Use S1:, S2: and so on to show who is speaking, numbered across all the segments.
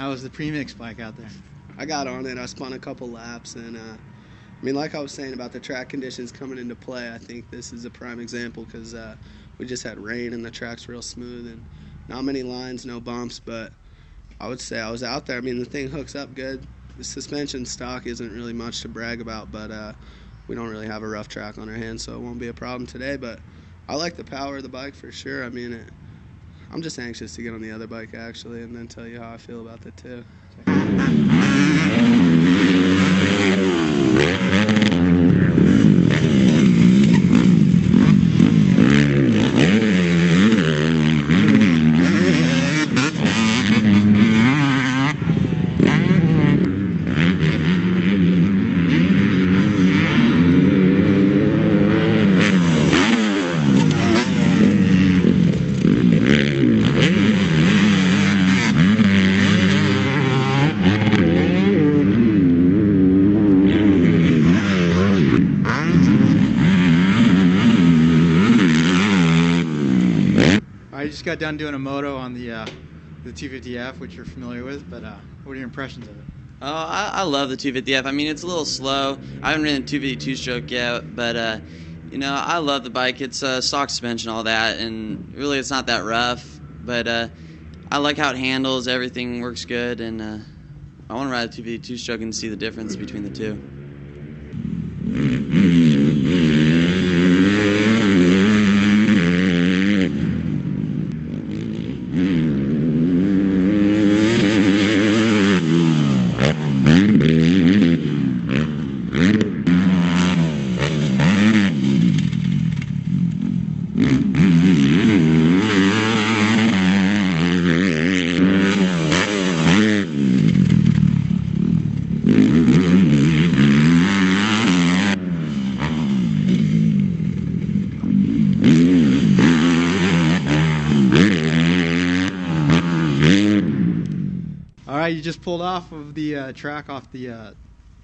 S1: How was the premix bike out there?
S2: I got on it. I spun a couple laps, and like I was saying about the track conditions coming into play, I think this is a prime example because we just had rain and the track's real smooth and not many lines, no bumps, but I would say I was out there. I mean, the thing hooks up good. The suspension stock isn't really much to brag about, but we don't really have a rough track on our hands, so it won't be a problem today. But I like the power of the bike for sure. I mean, I'm just anxious to get on the other bike, actually, and then tell you how I feel about the two.
S1: I just got done doing a moto on the 250F, which you're familiar with, but what are your impressions of it?
S3: Oh, I love the 250F. I mean, it's a little slow. I haven't ridden a 250 two-stroke yet, but you know, I love the bike. It's stock suspension, all that, and really it's not that rough. But I like how it handles. Everything works good, and I want to ride a 250 two-stroke and see the difference between the two.
S1: All right, you just pulled off of the track off the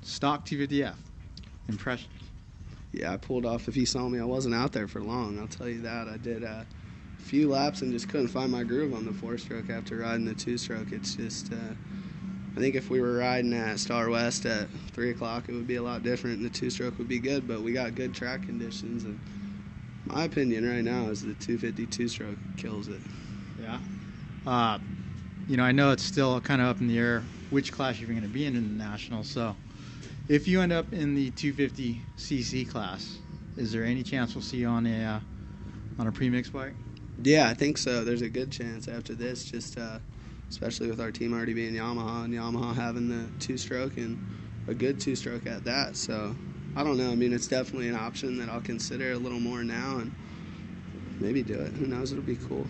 S1: stock 250F. Impressions?
S2: Yeah, I pulled off. If you saw me, I wasn't out there for long, I'll tell you that. I did a few laps and just couldn't find my groove on the four-stroke after riding the two-stroke. It's just, I think if we were riding at Star West at 3 o'clock, it would be a lot different and the two-stroke would be good, but we got good track conditions. And my opinion right now is the 250 two-stroke kills it.
S1: Yeah. You know, I know it's still kind of up in the air which class you're going to be in the Nationals, so if you end up in the 250cc class, is there any chance we'll see you on a premix bike?
S2: Yeah, I think so. There's a good chance after this, just especially with our team already being Yamaha and Yamaha having the two-stroke and a good two-stroke at that. So I don't know. I mean, it's definitely an option that I'll consider a little more now and maybe do it. Who knows? It'll be cool.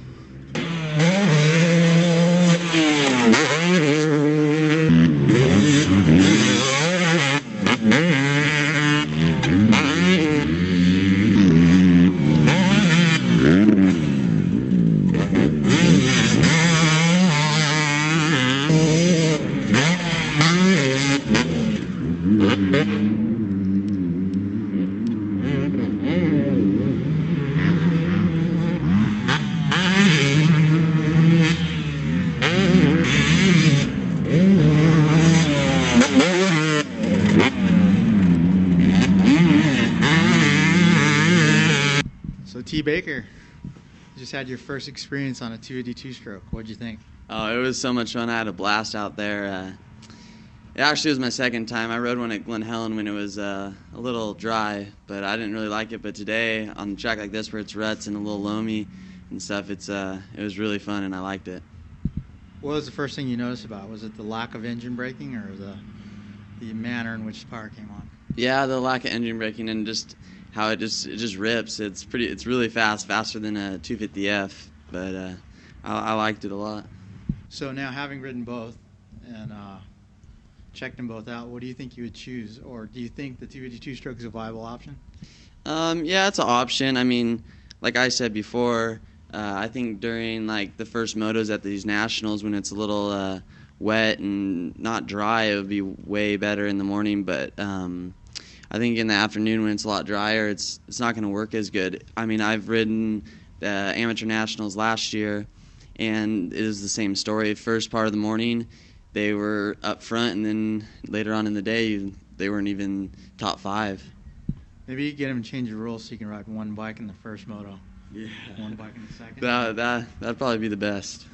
S1: So T. Baker, you just had your first experience on a 252 stroke. What'd you think?
S3: Oh, it was so much fun. I had a blast out there. It actually was my second time. I rode one at Glen Helen when it was a little dry, but I didn't really like it. But today, on a track like this where it's ruts and a little loamy and stuff, it was really fun and I liked it.
S1: What was the first thing you noticed about it? Was it the lack of engine braking or the manner in which the power came on?
S3: Yeah, the lack of engine braking and just how it just rips. It's really fast, faster than a 250F, but I liked it a lot.
S1: So now, having ridden both and checked them both out, what do you think you would choose, or do you think the 252 stroke is a viable option?
S3: Yeah, it's an option. I mean, like I said before, I think during like the first motos at these nationals when it's a little wet and not dry, it would be way better in the morning. But I think in the afternoon when it's a lot drier, it's not going to work as good. I mean, I've ridden the amateur nationals last year, and it is the same story. First part of the morning, they were up front, and then later on in the day, they weren't even top 5.
S1: Maybe you get him to change the rules so you can ride one bike in the first moto,
S3: Yeah.
S1: one bike in the second.
S3: That'd probably be the best.